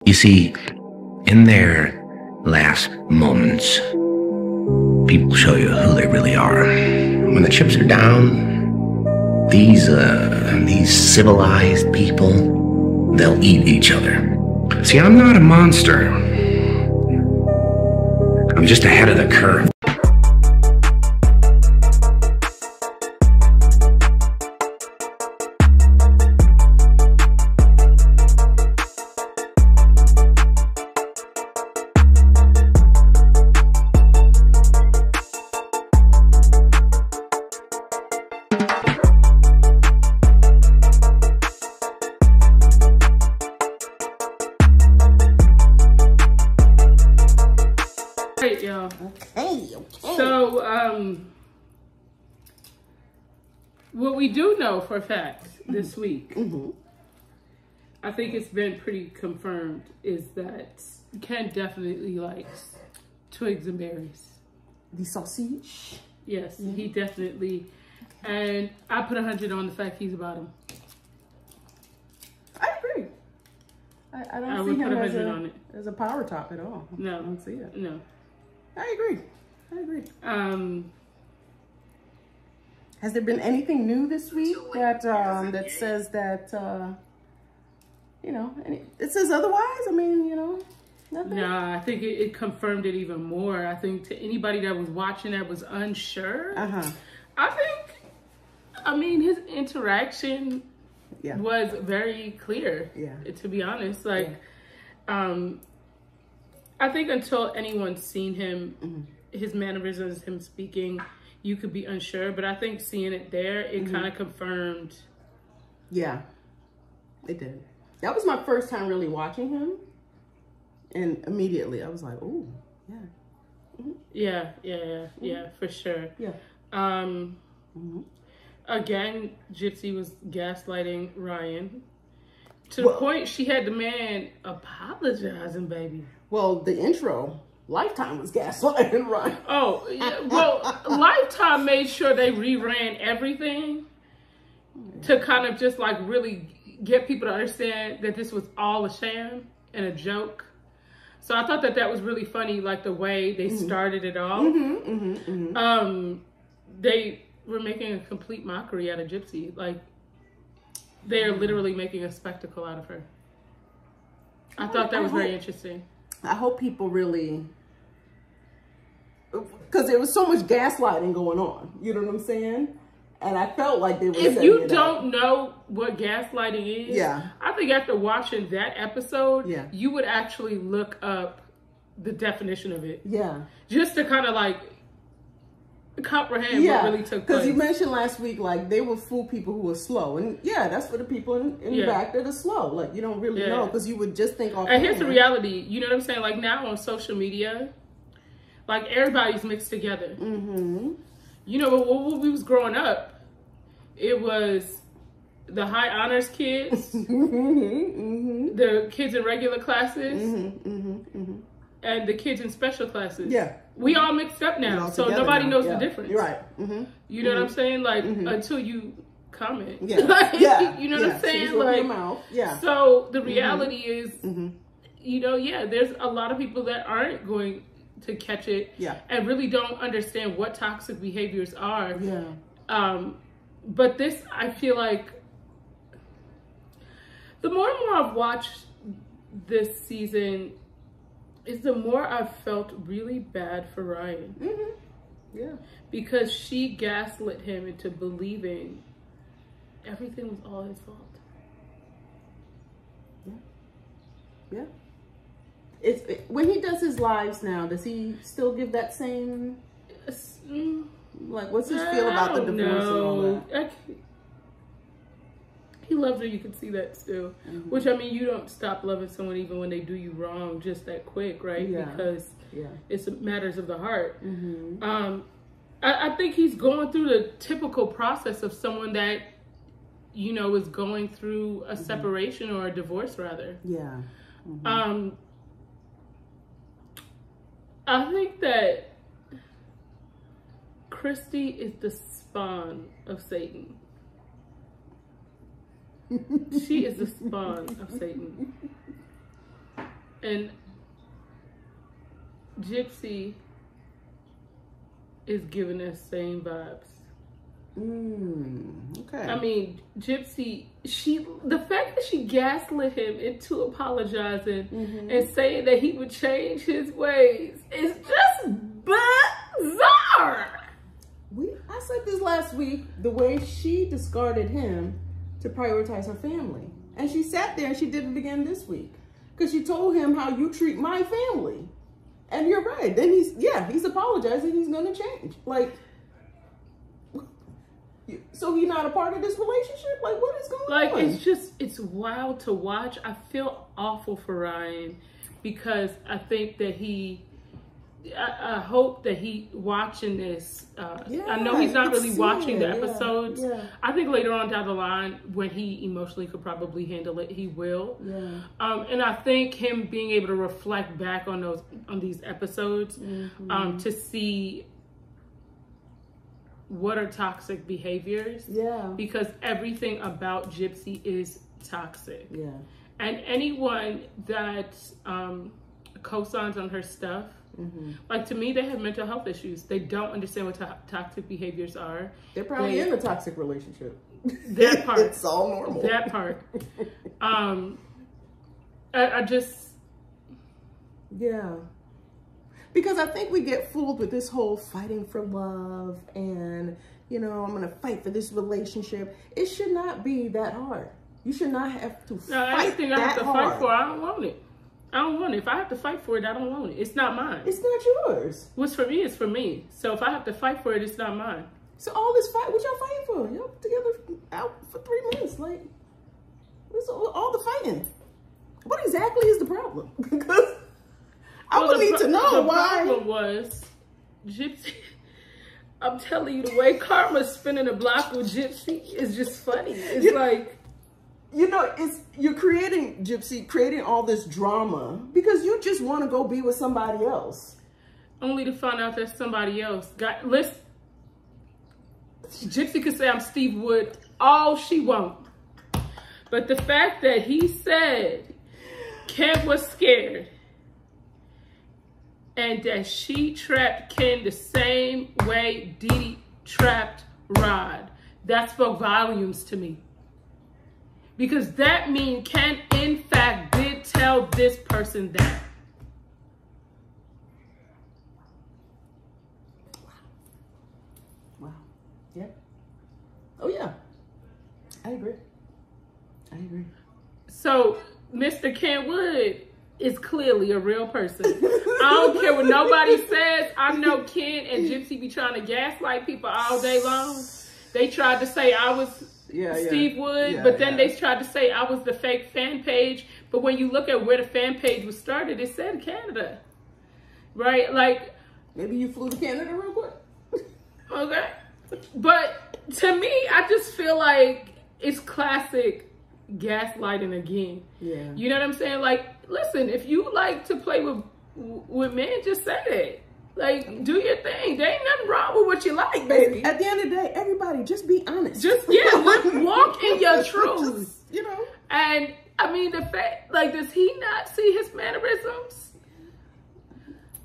You see, in their last moments, people show you who they really are. When the chips are down, these civilized people, they'll eat each other. See, I'm not a monster. I'm just ahead of the curve. Y'all. Okay. So, what we do know for a fact this week, I think it's been pretty confirmed, is that Ken definitely likes twigs and berries. The sausage? Yes, he definitely. And I put 100 on the fact he's about him. I agree. I don't see him as a power top at all. No. I don't see it. No. I agree. Has there been anything new this week that that says that you know, it says otherwise? I mean, you know, nothing. Nah, I think it confirmed it even more. I think to anybody that was watching that was unsure, I mean, his interaction was very clear. Yeah. To be honest, like, I think until anyone's seen him, his mannerisms, him speaking, you could be unsure. But I think seeing it there, it kind of confirmed. Yeah, it did. That was my first time really watching him. And immediately I was like, oh, yeah. Yeah, for sure. Yeah. Again, Gypsy was gaslighting Ryan. To the point she had the man apologizing, baby. Well, the intro, Lifetime was gaslighting, right? Oh, yeah. Well, Lifetime made sure they reran everything to kind of just like really get people to understand that this was all a sham and a joke. So I thought that that was really funny, like the way they started it all. They were making a complete mockery out of Gypsy. Like, they're literally making a spectacle out of her. I thought that was very interesting. I hope people really, because there was so much gaslighting going on. You know what I'm saying? And I felt like they were. If you don't know what gaslighting is, I think after watching that episode, you would actually look up the definition of it. Yeah. Just to kind of like comprehend what really took place. Because you mentioned last week, like, they would fool people who were slow. And that's for the people in the back that are slow. Like, you don't really know, because you would just think off. And here's the reality, you know what I'm saying? Like, now on social media, like, everybody's mixed together. You know, when we was growing up, it was the high honors kids, the kids in regular classes, and the kids in special classes. Yeah. We all mixed up now, so nobody knows the difference. You're right. You know what I'm saying? Like, until you comment. Like, you know what I'm saying? Like, so the reality is, you know, there's a lot of people that aren't going to catch it and really don't understand what toxic behaviors are. But this, I feel like, the more and more I've watched this season, is the more I've felt really bad for Ryan. Because she gaslit him into believing everything was all his fault. When he does his lives now, does he still give that same, like, what's his feel about the divorce and all that? He loves her, you can see that still. Which, I mean, you don't stop loving someone even when they do you wrong just that quick, right? Because it's matters of the heart. I think he's going through the typical process of someone that, you know, is going through a separation or a divorce, rather. I think that Christy is the spawn of Satan. She is the spawn of Satan. And Gypsy is giving us same vibes. Okay. I mean, Gypsy, the fact that she gaslit him into apologizing and saying that he would change his ways is just bizarre. I said this last week, the way she discarded him to prioritize her family. And she sat there and she did it again this week. Because she told him how you treat my family. And you're right. Then he's apologizing. He's going to change. Like, so he's not a part of this relationship? Like, what is going on? Like, it's wild to watch. I feel awful for Ryan because I think that I hope that he watching this. I know he's not really watching the episodes. Yeah. I think later on down the line, when he emotionally could probably handle it, he will. Yeah. And I think him being able to reflect back on these episodes to see what are toxic behaviors. Yeah. Because everything about Gypsy is toxic. Yeah. And anyone that co-signs on her stuff, like, to me, they have mental health issues. They don't understand what toxic behaviors are. They're probably in a toxic relationship. That part. It's all normal. That part. I just... Yeah. Because I think we get fooled with this whole fighting for love and, you know, I'm going to fight for this relationship. It should not be that hard. You should not have to fight that hard. Anything I have to fight for, I don't want it. I don't want it. If I have to fight for it, I don't want it. It's not mine. It's not yours. What's for me is for me. So if I have to fight for it, it's not mine. So all this fight, what y'all fighting for? Y'all together out for 3 minutes. Like, what's all the fighting? What exactly is the problem? Because I would need to know why. The problem was, Gypsy, I'm telling you, the way Karma's spinning the block with Gypsy is just funny. It's like... You know, you're creating, Gypsy, creating all this drama because you just want to go be with somebody else. Only to find out that somebody else got, listen, Gypsy could say I'm Steve Wood all she won't. But the fact that he said Ken was scared and that she trapped Ken the same way Dee Dee trapped Rod, that spoke volumes to me. Because that means Ken, in fact, did tell this person that. Wow. Yeah. Oh, yeah. I agree. I agree. So, Mr. Ken Wood is clearly a real person. I don't care what nobody says. I know Ken and Gypsy be trying to gaslight people all day long. They tried to say I was... Steve Wood, but then they tried to say I was the fake fan page. But when you look at where the fan page was started, it said Canada, right? Like, maybe you flew to Canada real quick. Okay, but to me, I just feel like it's classic gaslighting again. Yeah, you know what I'm saying? Like, listen, if you like to play with men, just say that. Like, do your thing. There ain't nothing wrong with what you like, baby. At the end of the day, everybody, just be honest. Just, walk in your truth. Just, you know. And, I mean, the fact, like, does he not see his mannerisms?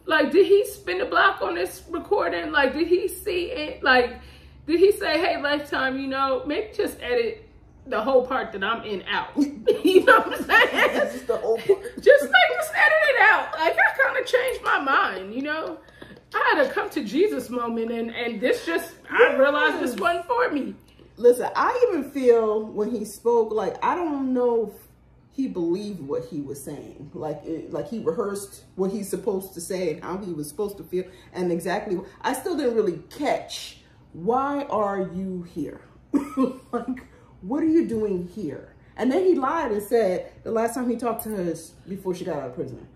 Like, did he spin the block on this recording? Like, did he see it? Like, did he say, hey, Lifetime, you know, maybe just edit the whole part that I'm in out? You know what I'm saying? Just the whole part. Just edit it out. Like, I kind of changed my mind, you know? I had a come to Jesus moment, and this just, I realized this wasn't for me. Listen, I even feel when he spoke, like, I don't know if he believed what he was saying. Like he rehearsed what he's supposed to say and how he was supposed to feel. And exactly, I still didn't really catch, why are you here? Like, what are you doing here? And then he lied and said the last time he talked to her is before she got out of prison.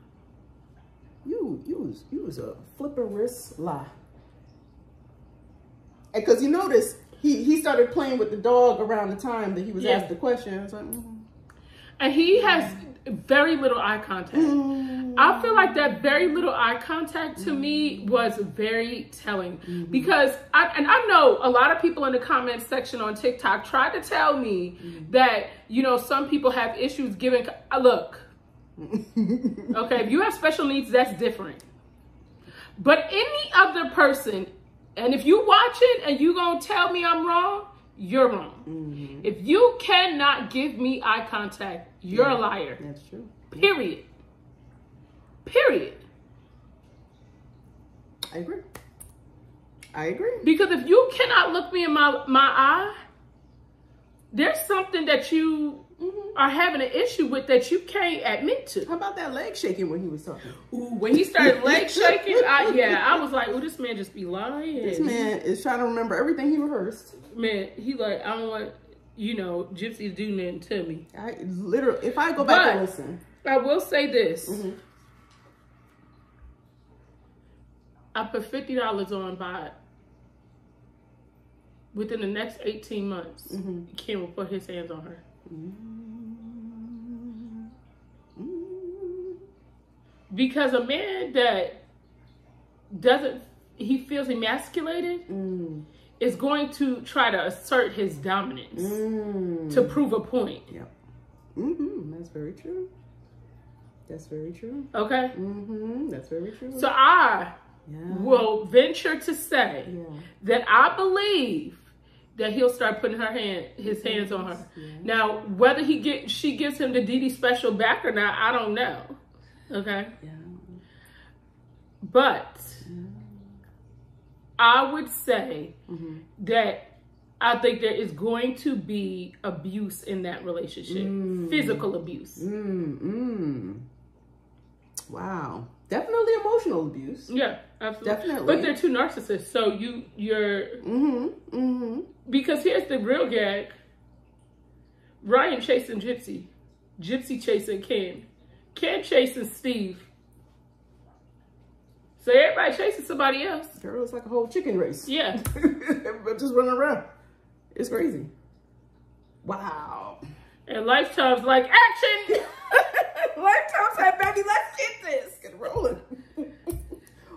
You was a flippin' wrist lie. And because you notice, he started playing with the dog around the time that he was asked the question. I was like, And he has very little eye contact. I feel like that very little eye contact to me was very telling. Because, I know a lot of people in the comments section on TikTok tried to tell me that, you know, some people have issues giving, look, Okay, if you have special needs, that's different. But any other person, and if you watch it and you gonna tell me I'm wrong, you're wrong. If you cannot give me eye contact, you're a liar. That's true. Period. Period. I agree. I agree. Because if you cannot look me in my eye, there's something that you are having an issue with that you can't admit to. How about that leg shaking when he was talking? Ooh, when he started leg shaking, I was like, oh, this man just be lying. This man is trying to remember everything he rehearsed. Man, he like, I don't want, Gypsy to do nothing to me. I literally, if I go back and listen. I will say this. I put $50 on by within the next 18 months, Ken will put his hands on her. Because a man that he feels emasculated is going to try to assert his dominance to prove a point. Yep. That's very true. That's very true. Okay? That's very true. So I will venture to say that I believe that he'll start putting his hands on her. Now, whether she gives him the Dee special back or not, I don't know. Okay? But I would say that I think there is going to be abuse in that relationship. Physical abuse. Wow. Definitely emotional abuse. Yeah, absolutely. Definitely. But they're two narcissists, so you're because here's the real gag. Ryan chasing Gypsy. Gypsy chasing Ken. Ken chasing Steve. So everybody chasing somebody else. Girl, it's like a whole chicken race. Yeah. Everybody just running around. It's crazy. Wow. And Lifetime's like, action! Lifetime said, baby, let's get this. Get rolling.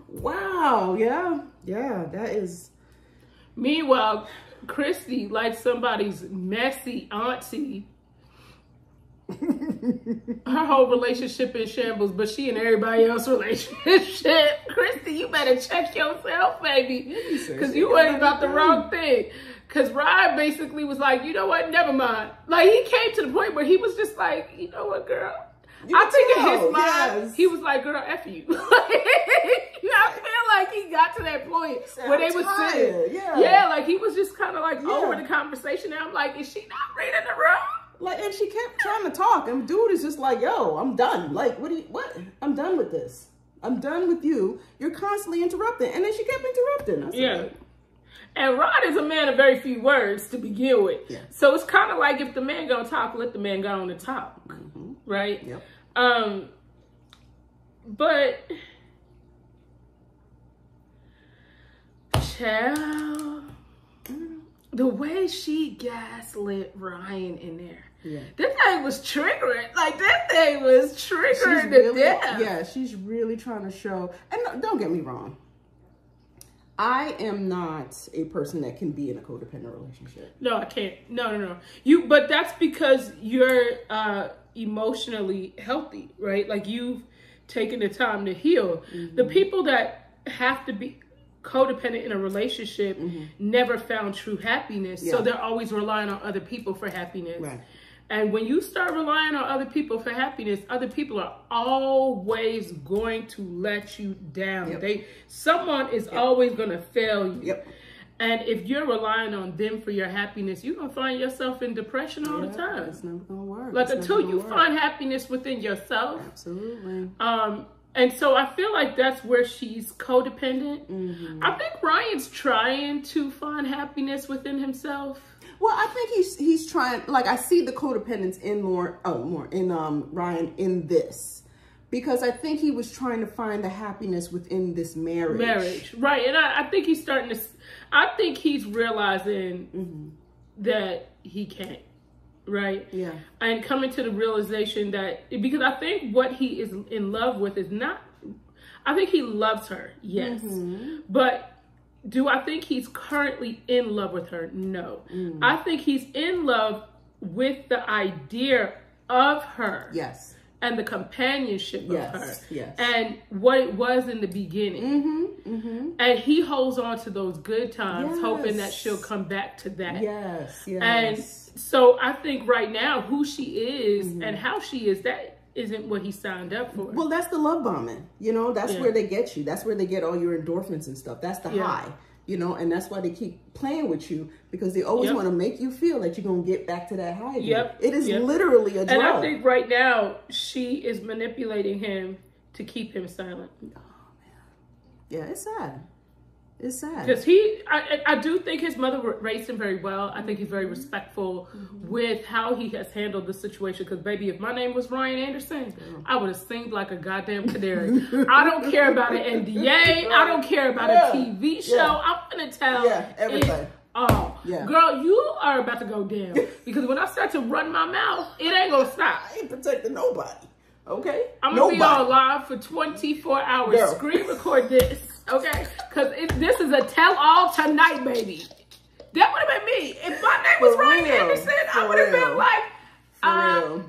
Wow. Yeah. Yeah, that is. Meanwhile, Christy, like somebody's messy auntie, her whole relationship in shambles, but she and everybody else's relationship. Christy, you better check yourself, baby, because you worried about the wrong thing. Because Ryan basically was like, you know what, never mind. Like, he came to the point where he was just like, you know what, girl? I think in his mind, he was like, girl, F you. I feel like he got to that point where they was sitting. Yeah, like he was just kind of like over the conversation. And I'm like, is she not reading the room? Like, and she kept trying to talk, and dude is just like, yo, I'm done. Like, what? I'm done with this. I'm done with you. You're constantly interrupting. And then she kept interrupting. Yeah. And Rod is a man of very few words to begin with. Yeah. So it's kind of like if the man gonna talk, let the man go on and talk. Right? Yep. But child, the way she gaslit Ryan in there. Yeah. This thing was triggering. Like, this thing was triggering to death. Yeah, she's really trying to show. And don't get me wrong. I am not a person that can be in a codependent relationship. No, I can't. No. But that's because you're emotionally healthy, right? Like, you've taken the time to heal. The people that have to be codependent in a relationship never found true happiness. So they're always relying on other people for happiness. Right. And when you start relying on other people for happiness, other people are always going to let you down. Someone is always going to fail you. And if you're relying on them for your happiness, you're going to find yourself in depression all the time. It's never going to work. Like, until you find happiness within yourself. Absolutely. And so I feel like that's where she's codependent. I think Ryan's trying to find happiness within himself. Well, I think he's trying. Like, I see the codependence in Ryan in this, because I think he was trying to find the happiness within this marriage. Right. And I think he's starting to. I think he's realizing that he can't. Right. Yeah. And coming to the realization that, because I think what he is in love with is not. I think he loves her. Yes. But do I think he's currently in love with her? No. I think he's in love with the idea of her. Yes. and the companionship of her, yes, and what it was in the beginning. And he holds on to those good times, hoping that she'll come back to that. And so I think right now, who she is and how she is, that isn't what he signed up for. Well, that's the love bombing. You know, that's where they get you. That's where they get all your endorphins and stuff. That's the high. You know, and that's why they keep playing with you, because they always want to make you feel that you're going to get back to that high again. It is literally a drug. And I think right now, she is manipulating him to keep him silent. Oh, man. Yeah, it's sad. It's sad. Because I do think his mother raised him very well. I think he's very respectful with how he has handled the situation. Because, baby, if my name was Ryan Anderson, I would have singed like a goddamn canary. I don't care about an NDA. I don't care about a TV show. I'm going to tell everything. Girl, you are about to go down. Because when I start to run my mouth, it ain't going to stop. I ain't protecting nobody. Okay? I'm going to be on live for 24 hours. Girl. Screen record this. Okay? Because this is a tell-all tonight, baby. That would have been me. If my name was Ryan Anderson, I would have been like,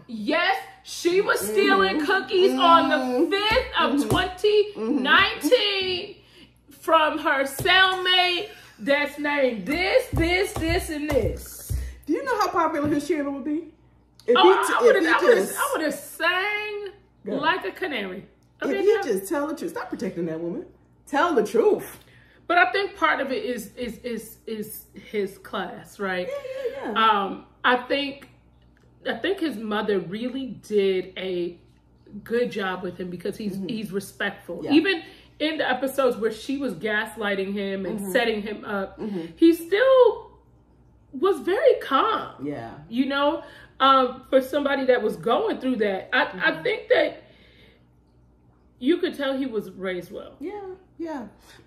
yes, she was stealing cookies on the 5th of 2019 from her cellmate that's named this, and this. Do you know how popular his channel would be? I would have sang like a canary. If you just tell the truth. Stop protecting that woman. Tell the truth. But I think part of it is his class, right? I think his mother really did a good job with him, because he's respectful. Even in the episodes where she was gaslighting him and setting him up, he still was very calm. You know, for somebody that was going through that, I think that you could tell he was raised well.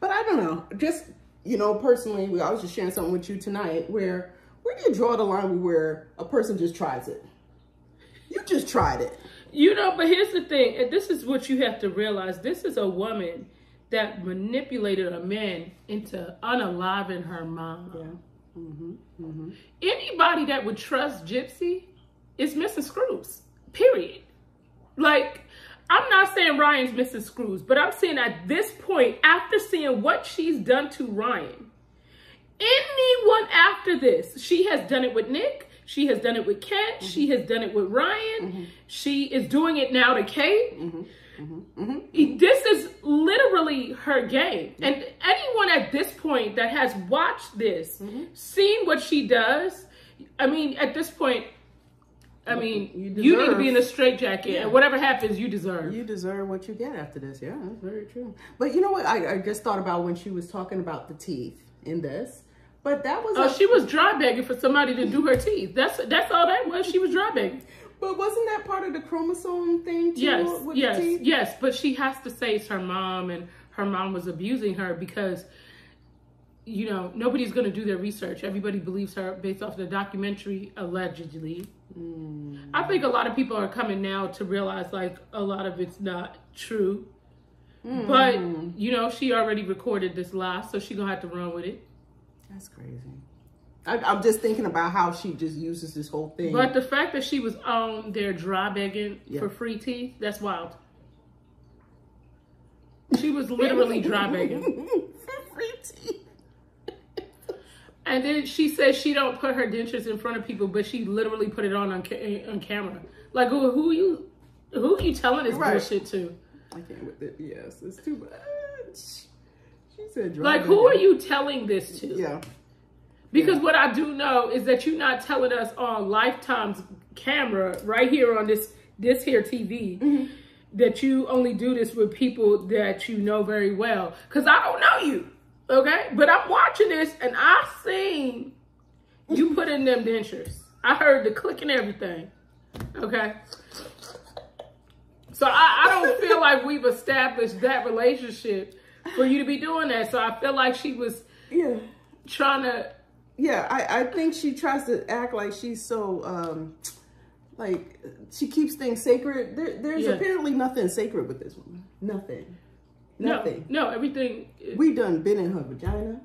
But I don't know. Just, you know, personally, I was just sharing something with you tonight where do you draw the line where a person just tries it? You just tried it. You know, but here's the thing, and this is what you have to realize. This is a woman that manipulated a man into unaliving her mom. Anybody that would trust Gypsy is missing screws, period. Like, I'm not saying Ryan's missing screws, but I'm saying at this point, after seeing what she's done to Ryan, anyone after this, she has done it with Nick, she has done it with Kent, she has done it with Ryan, she is doing it now to Kate. This is literally her game. And anyone at this point that has watched this, seen what she does, I mean, at this point, I mean, you need to be in a straitjacket, and whatever happens, you deserve. You deserve what you get after this. Yeah, that's very true. But you know what? I just thought about when she was talking about the teeth in this. But that was she was dry begging for somebody to do her teeth. That's all that was. She was dry begging. But wasn't that part of the chromosome thing too? Yes. But she has to say it's her mom, and her mom was abusing her because, you know, nobody's going to do their research. Everybody believes her based off the documentary, allegedly. I think a lot of people are coming now to realize, like, a lot of it's not true. But, you know, she already recorded this lie, so she's going to have to run with it. That's crazy. I'm just thinking about how she just uses this whole thing. But the fact that she was on there dry begging for free teeth, that's wild. She was literally dry begging. For free teeth. And then she says she don't put her dentures in front of people, but she literally put it on camera. Like, who you telling this bullshit to? I can't with it. Yes, it's too much. She said, like, who are you telling this to? Yeah. Because what I do know is that you're not telling us on Lifetime's camera right here on this here TV that you only do this with people that you know very well. Because I don't know you. Okay, but I'm watching this and I seen you put in them dentures. I heard the click and everything. Okay, so I don't feel like we've established that relationship for you to be doing that. So I feel like she was trying to. Yeah, I think she tries to act like she's so like she keeps things sacred. There's apparently nothing sacred with this woman. Nothing. Nothing. No, everything. We done been in her vagina.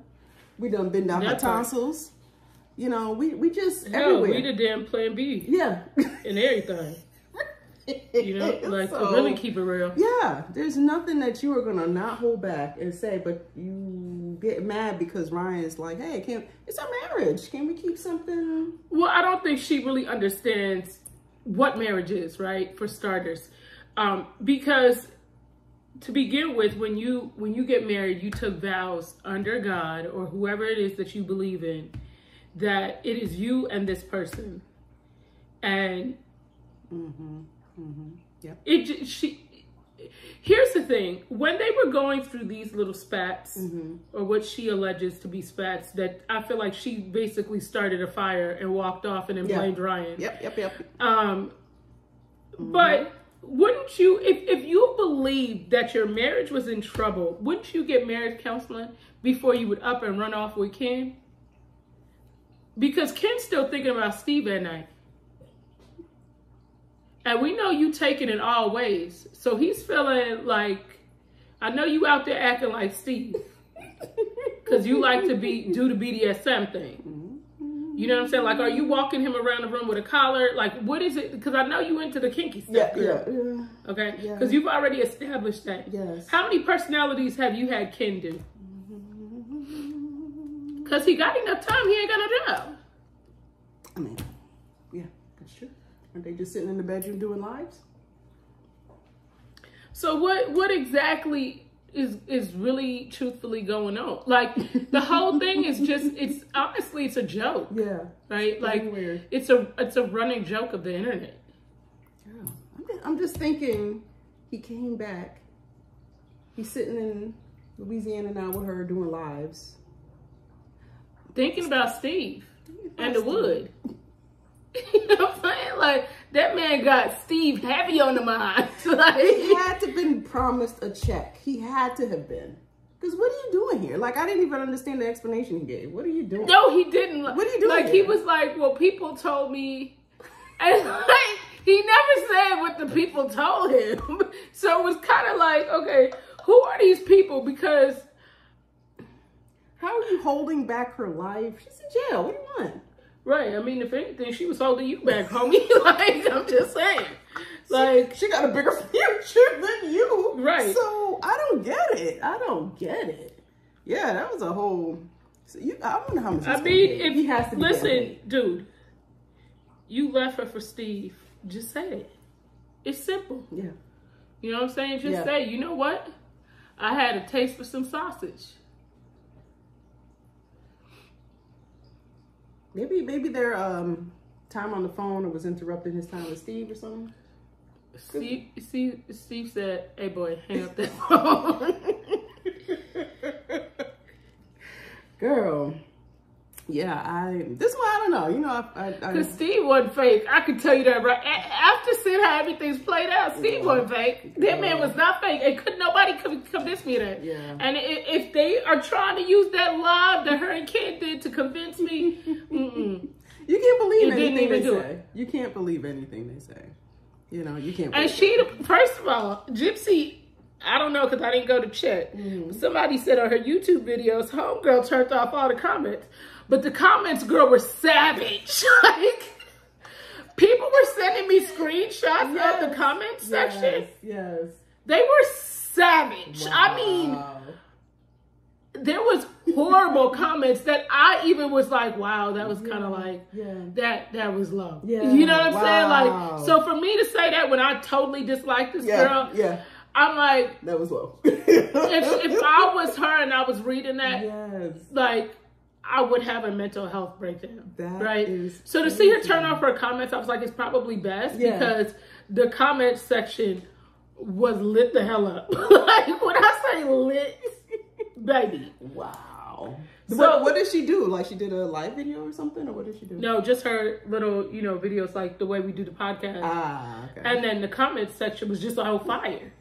We done been down her tonsils. You know, we just everywhere. We the damn plan B. Yeah. And everything. You know, like to really keep it real. Yeah, there's nothing that you are gonna not hold back and say, but you get mad because Ryan's like, hey, it's our marriage. Can we keep something? Well, I don't think she really understands what marriage is, right? For starters, because to begin with, when you get married, you took vows under God or whoever it is that you believe in, that it is you and this person, and yeah. Here's the thing: when they were going through these little spats, or what she alleges to be spats, that I feel like she basically started a fire and walked off and then blamed Ryan. Yep. But wouldn't you, if you believed that your marriage was in trouble, wouldn't you get marriage counseling before you would up and run off with Ken? Because Ken's still thinking about Steve at night. And we know you take it in all ways. So he's feeling like, I know you out there acting like Steve. Because you like to do the BDSM thing. You know what I'm saying? Like, are you walking him around the room with a collar? Like, what is it? Because I know you into the kinky stuff. Yeah. Okay? Because you've already established that. Yes. How many personalities have you had Ken do? Because he got enough time, he ain't got no job. I mean, yeah, that's true. Are they just sitting in the bedroom doing lives? So what exactly is really truthfully going on? Like, the whole thing is just, it's honestly, it's a joke. Yeah. Right? Like, weird. It's a running joke of the internet. Yeah. I'm just thinking he came back. He's sitting in Louisiana now with her doing lives. Thinking about Steve and the wood. You know what I'm saying? Like, that man got Steve heavy on the mind. Like, he had to have been promised a check. He had to have been. Because what are you doing here? Like, I didn't even understand the explanation he gave. What are you doing? No, he didn't. What are you doing Like, here? he was like, well, people told me. And like, he never said what the people told him. So it was kind of like, okay, who are these people? Because how are you holding back her life? She's in jail. What do you want? right. I mean, if anything, she was holding you back, homie. Like, I'm just saying. Like, she got a bigger future than you. Right. So I don't get it. Yeah, that was a whole. So I wonder how much. I mean, if he has to be listen, dude, you left her for Steve. Just say it. It's simple. Yeah. You know what I'm saying? Just say, you know what? I had a taste for some sausage. Maybe their time on the phone was interrupting his time with Steve or something. Steve said, "Hey boy, hang up that phone." Girl. Yeah, this one I don't know. You know, because Steve wasn't fake. I can tell you that right after seeing how everything's played out. Steve wasn't fake. That man was not fake, and nobody could convince me of that. Yeah. And if they are trying to use that live that her and Ken did to convince me, you can't believe anything they say. It. You can't believe anything they say. You know, you can't. And first of all, Gypsy. I don't know because I didn't go to check. Somebody said on her YouTube videos, homegirl turned off all the comments. But the comments, girl, were savage. Like, people were sending me screenshots of the comment section. Yes. They were savage. Wow. I mean, there was horrible comments that I even was like, wow, that was kind of like, that was low. Yeah. You know what I'm saying? Like, so for me to say that when I totally dislike this girl, I'm like, that was low. if I was her and I was reading that, like, I would have a mental health breakdown. Right? So to see her turn off her comments, I was like, it's probably best because the comment section was lit the hell up. Like, when I say lit, baby. Wow. So what did she do? Like, she did a live video or something, or what did she do? No, just her little, videos like the way we do the podcast. Okay. And then the comment section was just on fire.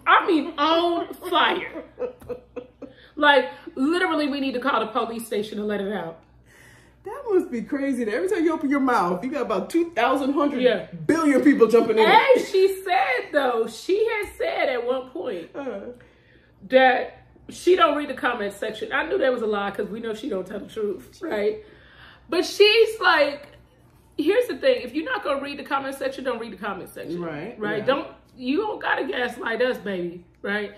I mean, on fire. Like, literally, we need to call the police station and let it out. That must be crazy. Every time you open your mouth, you got about 2,100 billion people jumping in. And she said, though, she had said at one point that she don't read the comment section. I knew that was a lie because we know she don't tell the truth, right? But she's like, here's the thing. If you're not going to read the comment section, don't read the comment section. Right. Right. Yeah. You don't got to gaslight us, baby. Right.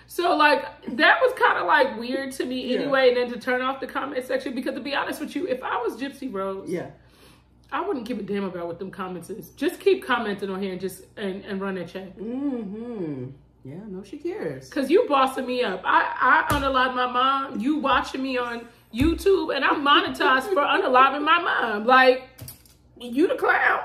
So, like, that was kind of, like, weird to me anyway. And then to turn off the comment section. Because, to be honest with you, if I was Gypsy Rose, I wouldn't give a damn about what them comments is. Just keep commenting on here and just and run that check. Mm-hmm. Yeah, no, she cares. Because you bossing me up. I unalive my mom. You watching me on YouTube. And I'm monetized for unaliving my mom. Like, you the clown.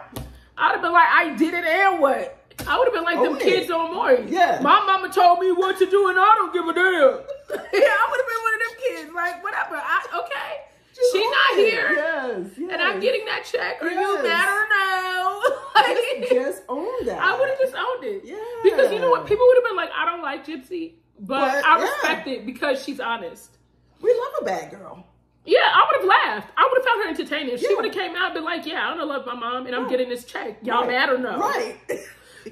I'd have been like, I did it and what? I would have been like them kids on Maury. Yeah. My mama told me what to do and I don't give a damn. Yeah, I would have been one of them kids. Like, whatever. Okay. She not here. Yes. And I'm getting that check. Are you mad or no? Like, just own that. I would have just owned it. Yeah. Because you know what? People would have been like, I don't like Gypsy. But I respect it because she's honest. We love a bad girl. Yeah, I would have laughed. I would have found her entertaining. If she would have came out and been like, yeah, I don't love my mom and I'm getting this check. Y'all mad or no? Right.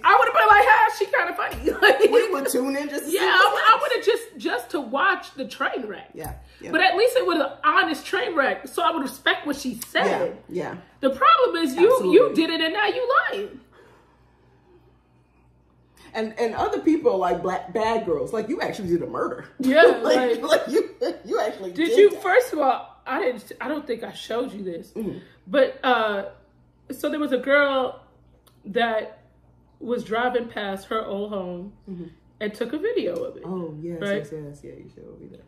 I would have been like, ha, she kind of funny. Like, we would tune in just to see I would have just to watch the train wreck. Yeah. But at least it was an honest train wreck, so I would respect what she said. Yeah. The problem is you did it and now you lying. And other people like bad girls, like you actually did a murder. Yeah, like you actually did you that. First of all, I don't think I showed you this. But so there was a girl that was driving past her old home and took a video of it. Oh, yes, right? yes. Yeah, you showed me that.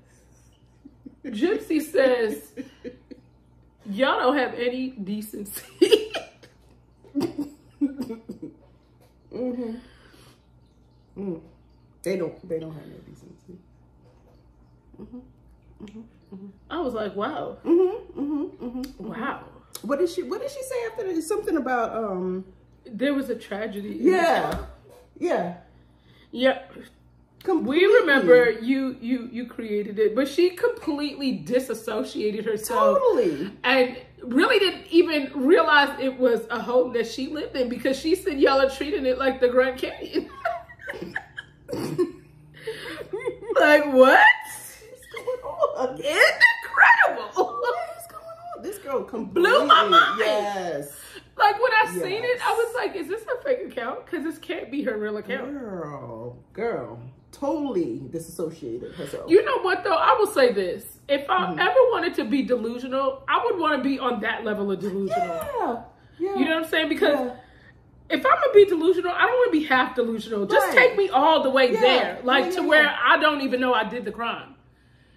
Gypsy says, y'all don't have any decency. They don't have no decency. I was like, wow. Wow. What did she say after that? Something about there was a tragedy. Yeah. We remember you created it, but she completely disassociated herself. Totally. And really didn't even realize it was a home that she lived in because she said y'all are treating it like the Grand Canyon. Like, what? What's going on? Incredible. What is going on? This girl blew my mind. Yes. Like, when I seen it, I was like, is this a fake account? Because this can't be her real account. Girl. Totally disassociated herself. You know what, though? I will say this. If I ever wanted to be delusional, I would want to be on that level of delusional. Yeah. You know what I'm saying? Because if I'm going to be delusional, I don't want to be half delusional. Just take me all the way there. Like, to where I don't even know I did the crime.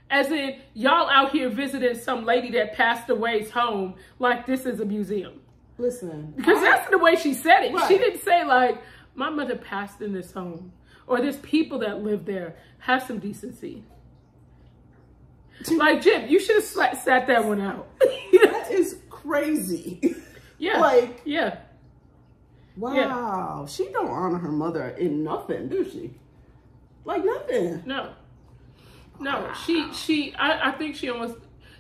As in, y'all out here visiting some lady that passed away's home like this is a museum. Listen. Because that's the way she said it. Right. She didn't say, like, my mother passed in this home. Or there's people that live there. Have some decency. Like, Jim, you should have sat that one out. That is crazy. Yeah. Like, yeah. Wow. Yeah. She don't honor her mother in nothing, do she? Like, nothing. No. I think she almost,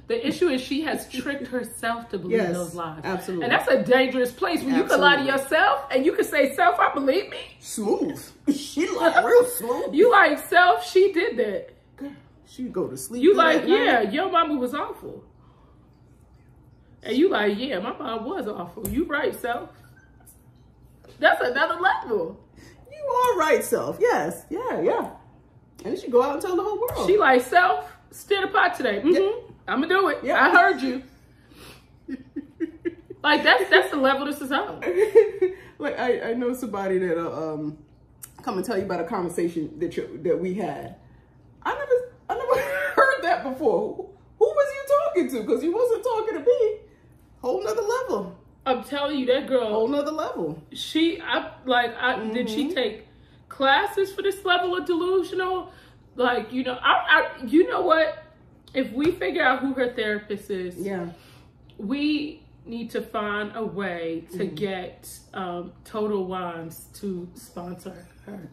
the issue is she has tricked herself to believe those lies. Absolutely. And that's a dangerous place where you can lie to yourself and you can say, self, I believe me. Smooth. She like real smooth. You like, self, she did that. Girl, she go to sleep. You like, yeah, your mama was awful. And you like, yeah, my mom was awful. You right, self. That's another level. You are right, self. Yes. Yeah. And she go out and tell the whole world. She like, self, stir the pot today. I'm gonna do it. Yeah. I heard you. Like, that's the level this is on. Like, I know somebody that come and tell you about a conversation that we had. I never heard that before. Who was you talking to? Because you wasn't talking to me. Whole nother level. I'm telling you, that girl. Whole nother level. Did she take classes for this level of delusional? Like, you know, you know what? If we figure out who her therapist is, we need to find a way to get Total Wines to sponsor her.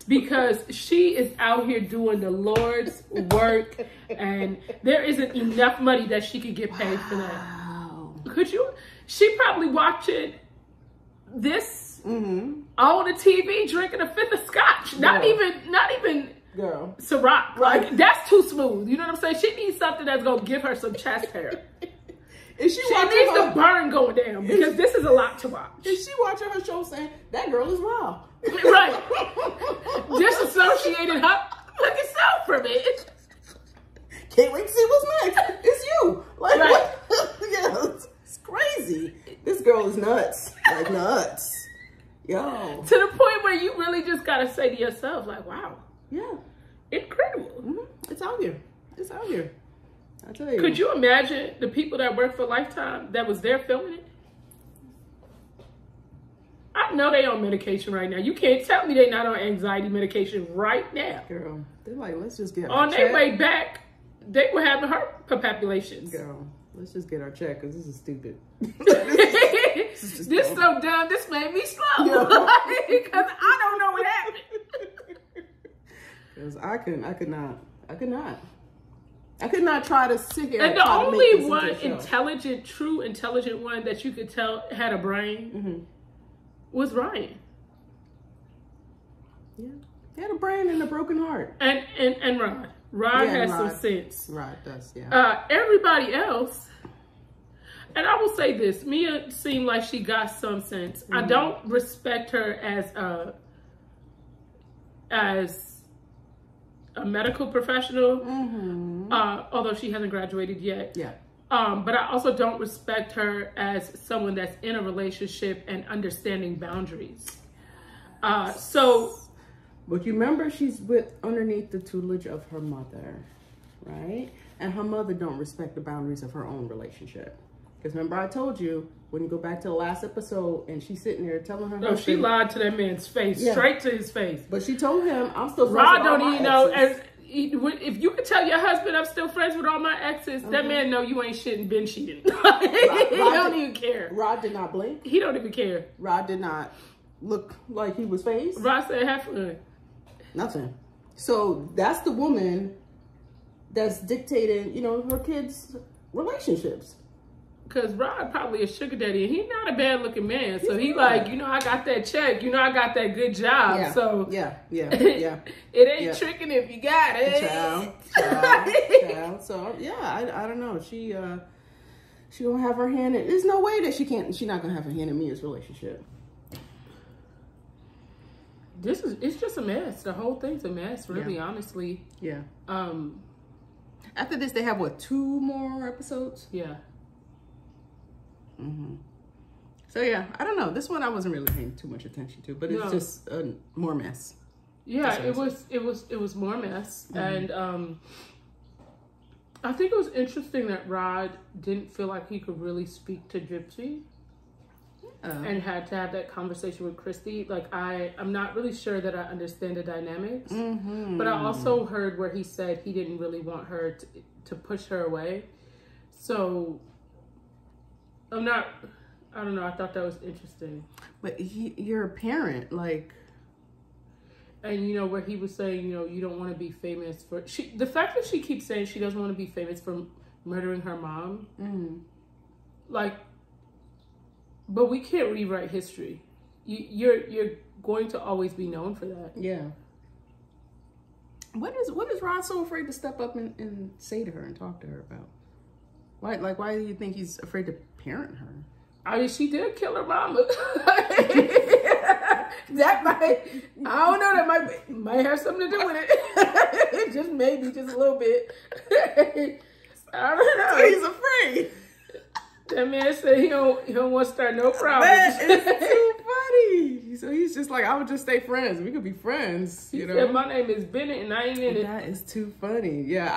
Because she is out here doing the Lord's work and there isn't enough money that she could get paid for that. Could you? She probably watching this on the TV, drinking a fifth of scotch. Not even girl. Ciroc. Like, that's too smooth. You know what I'm saying? She needs something that's gonna give her some chest hair. Is she needs the burn going down because this is a lot to watch. Is she watching her show saying, that girl is raw? Right. Disassociated her fucking self from it. Can't wait to see what's next. It's you. Like, right. What? Yeah, it's crazy. This girl is nuts. Like, nuts. Yo. To the point where you really just got to say to yourself, like, wow. Yeah. Incredible. Mm-hmm. It's out here. It's out here. I tell you. Could you imagine the people that work for Lifetime that was there filming it? I know they on medication right now. You can't tell me they not on anxiety medication right now. Girl, they're like, let's just get on their way back, they were having heart palpitations. Girl, let's just get our check because this is stupid. This is so dumb. This made me slow. Because I don't know what happened. Because I could not try to sit here. And the only one true intelligent one that you could tell had a brain was Ryan. Yeah, he had a brain and a broken heart. And Rod. Rod has some sense. Rod does, yeah. Everybody else, and I will say this, Mia seemed like she got some sense. I don't respect her as a medical professional, although she hasn't graduated yet. Yeah. But I also don't respect her as someone that's in a relationship and understanding boundaries. But you remember she's underneath the tutelage of her mother, right? And her mother don't respect the boundaries of her own relationship. Because remember I told you, when you go back to the last episode and she's sitting there telling her husband. She lied to that man's face, straight to his face. But she told him, I'm still friends Rod with all don't my even know, exes. if you could tell your husband I'm still friends with all my exes, that man know you ain't shit and been cheating. He don't even care. Rod did not blink. He don't even care. Rod did not look like he was phased. Rod said, have fun. Nothing. So that's the woman that's dictating, her kids' relationships. Because Rod probably a sugar daddy, and he's not a bad looking man. So he like, I got that check. I got that good job. Yeah. So yeah. It ain't tricking if you got it. Child. So I don't know. She don't have her hand in. There's no way that she's not gonna have her hand in Mia's relationship. It's just a mess. The whole thing's a mess, really, honestly. Yeah. After this, they have 2 more episodes? Yeah. So yeah, I don't know. This one I wasn't really paying too much attention to, but it's just more mess. Yeah, it was more mess, and I think it was interesting that Rod didn't feel like he could really speak to Gypsy. And had to have that conversation with Christy. Like, I'm not really sure that I understand the dynamics. But I also heard where he said he didn't really want her to push her away. So, I don't know. I thought that was interesting. But you're a parent, like... And, where he was saying, you don't want to be famous for... The fact that she keeps saying she doesn't want to be famous for murdering her mom. Like... But we can't rewrite history. You're going to always be known for that. Yeah. What is Rod so afraid to step up and say to her and talk to her about? Why do you think he's afraid to parent her? I mean, she did kill her mama. That might have something to do with it. Just maybe, just a little bit. I don't know. So he's afraid. That man said he don't want to start no problems. That is too funny. So he's just like, I would just stay friends. We could be friends. He said, my name is Bennett and I ain't in it. That is too funny. Yeah,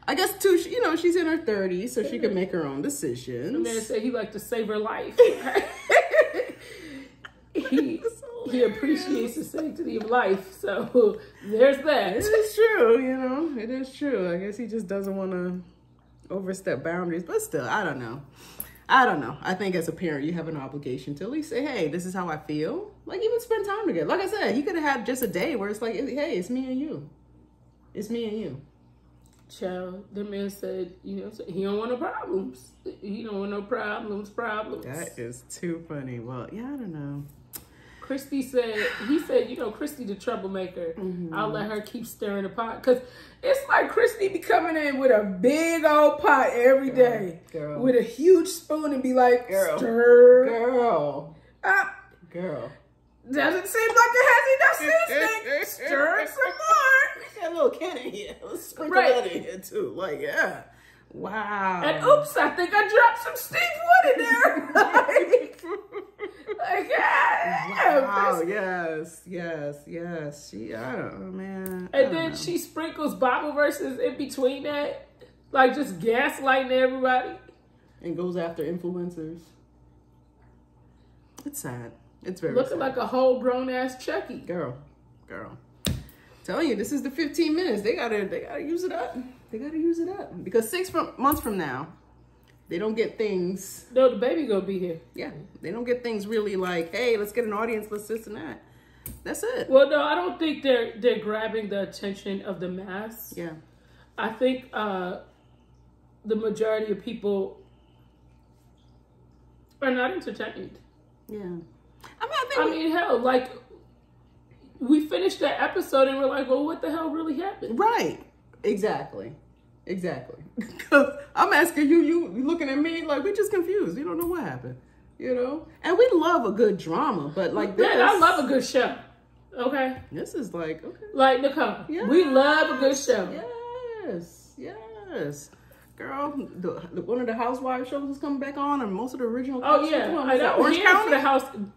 I guess too. She's in her 30s, so she can make her own decisions. The man said he liked to save her life. He appreciates the sanctity of life. So there's that. It is true. It is true. I guess he just doesn't want to overstep boundaries, but still, I don't know. I think as a parent, you have an obligation to at least say, hey, this is how I feel. Like, even spend time together. Like I said, he could have had just a day where it's like, hey, it's me and you. It's me and you. Child, the man said, he don't want no problems. He don't want no problems. That is too funny. Well, yeah, I don't know. Christy said, he said, you know, Christy the troublemaker. I'll let her keep stirring the pot. Because it's like Christy be coming in with a big old pot every day. Girl. With a huge spoon and be like, Girl. stir. Girl. Girl. Doesn't seem like it has enough seasoning. Stir it some more. Got a little can in here. Let's sprinkle that in here too. Like, yeah. Wow. And oops, I think I dropped some Steve Wood in there. like yeah. Wow. Yes. She, I don't know, man. And then she sprinkles Bible verses in between that. Like just gaslighting everybody. And goes after influencers. It's sad. It's very looking sad. like a whole grown ass Chucky. Girl. Telling you, this is the 15 minutes. They gotta use it up. They gotta use it up. Because 6 months from now, they don't get things. No, the baby gonna be here. Yeah. They don't get things really like, hey, let's get an audience, let's this and that. That's it. Well, no, I don't think they're grabbing the attention of the mass. Yeah. I think the majority of people are not entertained. Yeah. I mean, hell, like, we finished that episode and we're like, well, what the hell really happened? Right. Exactly. Because I'm asking you looking at me like we're just confused. We don't know what happened, you know? And we love a good drama, but like this. Man, I love a good show. Okay? This is like, okay. Like, Nicole, Yes. we love a good show. Yes. Girl, one of the Housewives shows is coming back on, and most of the original. Oh yeah, I'm here for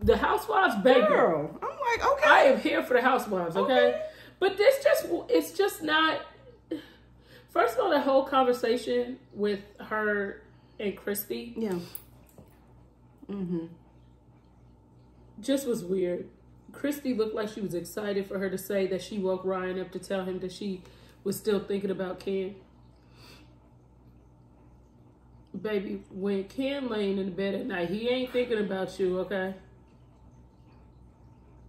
the Housewives baby. Girl, I'm like, okay. I am here for the Housewives, okay? But it's just not. First of all, the whole conversation with her and Christy, just was weird. Christy looked like she was excited for her to say that she woke Ryan up to tell him that she was still thinking about Ken. Baby, when Ken laying in the bed at night, he ain't thinking about you, okay?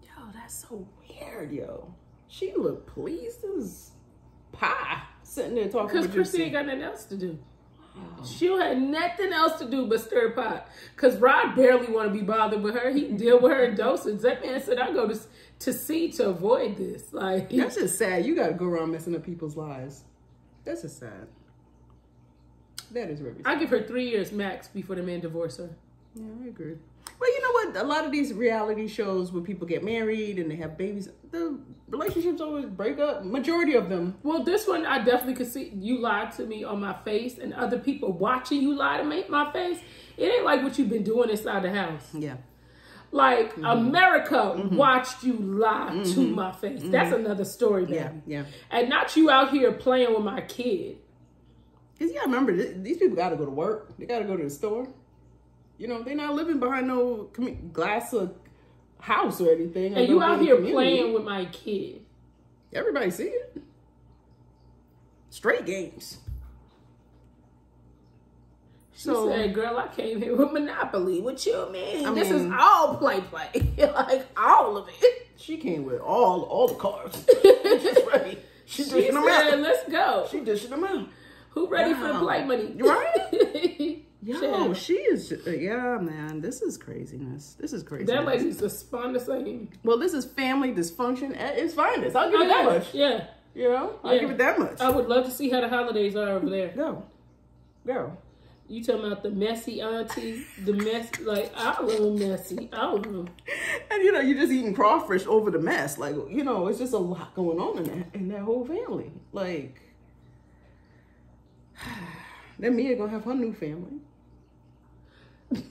Yo, that's so weird, yo. She looked pleased as pie sitting there talking because Christy ain't got nothing else to do. She had nothing else to do but stir pot. Because Rod barely want to be bothered with her. He can deal with her in doses. That man said, I go to sea to avoid this. Like, that's just sad. You got to go around messing up people's lives. That's just sad. That is very sad. I give her 3 years max before the man divorce her. Yeah, I agree. Well, you know what? A lot of these reality shows where people get married and they have babies, the relationships always break up. Majority of them. Well, this one, I definitely could see you lied to me on my face and other people watching you lie to my face. It ain't like what you've been doing inside the house. Yeah. Like, America watched you lie to my face. That's another story, baby. Yeah. And not you out here playing with my kid. Because you got to remember, these people got to go to work. They got to go to the store. You know, they're not living behind no glass of house or anything. And you out here playing with my kid. Everybody see it. Straight games. She said, girl, I came here with Monopoly. What you mean? This is all play. Like, all of it. She came with all the cards. She's ready. She said, let's go. She dishing them out. Who ready for the play money? Right? Yo, she is, yeah, man, this is craziness. This is crazy. That lady's a spontaneous. Well, this is family dysfunction at its finest. I'll give it that much. Yeah. You know, I'll give it that much. I would love to see how the holidays are over there. Girl. You talking about the messy auntie, the mess, like, I love messy. I don't know. And, you know, you're just eating crawfish over the mess. Like, you know, it's just a lot going on in that whole family. Like, then Mia gonna have her new family.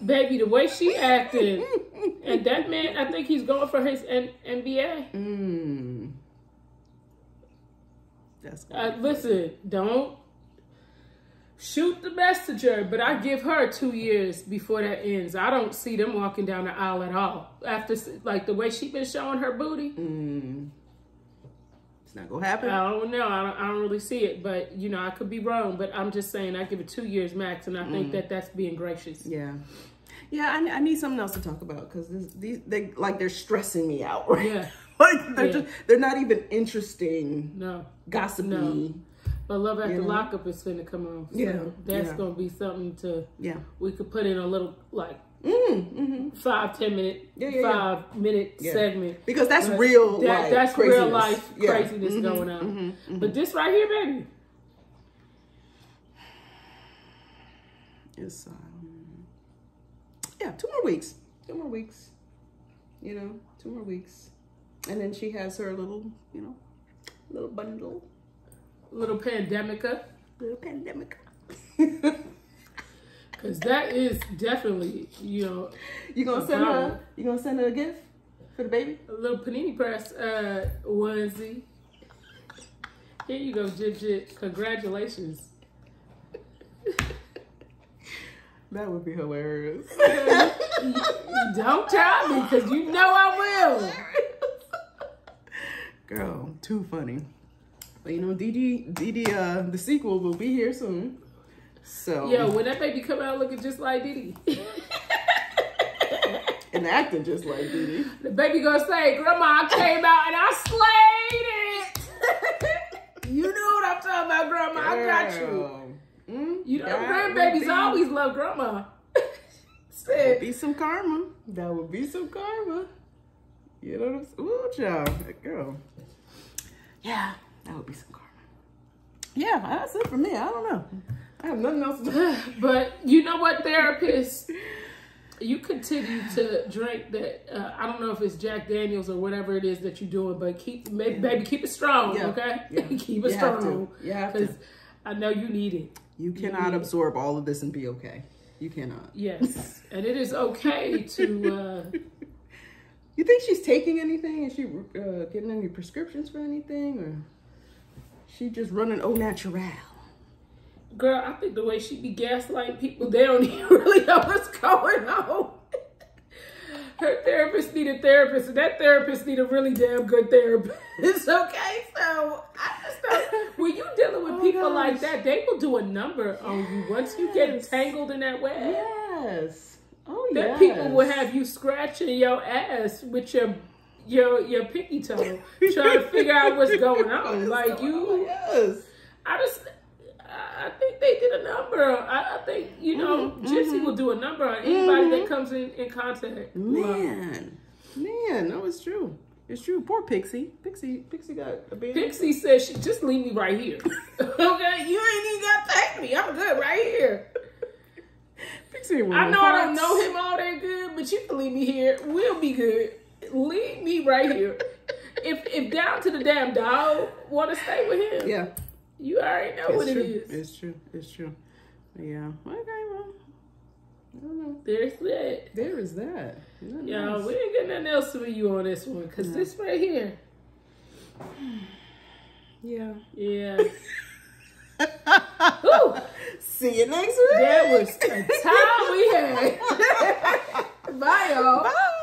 Baby, the way she acted, and that man, I think he's going for his MBA. That's good. Listen, don't shoot the messenger, but I give her 2 years before that ends. I don't see them walking down the aisle at all. After, like, the way she been showing her booty. It's not gonna happen. I don't know. I don't really see it, but, you know, I could be wrong. But I'm just saying I give it 2 years max, and I think that's being gracious. Yeah. I need something else to talk about because they're stressing me out. Right? Yeah. Like they're not even interesting. No. Gossipy. No. But Love After Lockup is finna come on. So that's gonna be something to we could put in a little like 5-10 minute, 5 minute segment. Because that's real life. That's craziness. Real life craziness going on. But this right here, baby. It's 2 more weeks. 2 more weeks. You know, 2 more weeks. And then she has her little, you know, little bundle. Little pandemica. Little pandemica. Because that is definitely, you know. You gonna send her a gift for the baby? A little panini press onesie. Here you go, Jit. Congratulations. That would be hilarious. Don't tell me, because you know I will. Girl, too funny. But you know, Dee, the sequel will be here soon. So yeah, when that baby come out looking just like Dee Dee. And acting just like Dee Dee. The baby gonna say, Grandma, I came out and I slayed it. You know what I'm talking about, Grandma. I got you. You know, grandbabies always love Grandma. That would be some karma. That would be some karma. You know what I'm saying? Ooh, child. That girl. Yeah, that would be some karma. Yeah, that's it for me. I don't know. I have nothing else to do. But you know what, therapist? You continue to drink that. I don't know if it's Jack Daniels or whatever it is that you're doing, but baby, keep it strong, okay? Yeah. Keep it strong. You have to. I know you need it. You cannot absorb all of this and be okay. You cannot. Yes, and it is okay to. You think she's taking anything? Is she getting any prescriptions for anything, or she just running au naturel? Girl, I think the way she be gaslighting people, they don't even really know what's going on. Her therapist need a therapist, and that therapist need a really damn good therapist. Okay, so I just don't. When you dealing with people like that, they will do a number on you once you get entangled in that web. Yes. Oh, that people will have you scratching your ass with your pinky toe, trying to figure out what's going on. Like you, yes. I think they did a number. I think, you know, Gypsy will do a number on anybody that comes in contact. Man, no, it's true. It's true. Poor Pixie. Pixie got a baby. Pixie said, she just leave me right here. Okay, you ain't even got to take me. I'm good right here. Pixie, I know I don't know him all that good, but you can leave me here. We'll be good. Leave me right here. If down to the damn dog want to stay with him. Yeah. You already know what it is. It's true. It's true. Yeah. Okay, well. I don't know. There's that. There is that. Y'all, we ain't got nothing else for you on this one. Because this right here. Yeah. Yeah. Woo. See you next week. That was a time we had. Bye, y'all. Bye.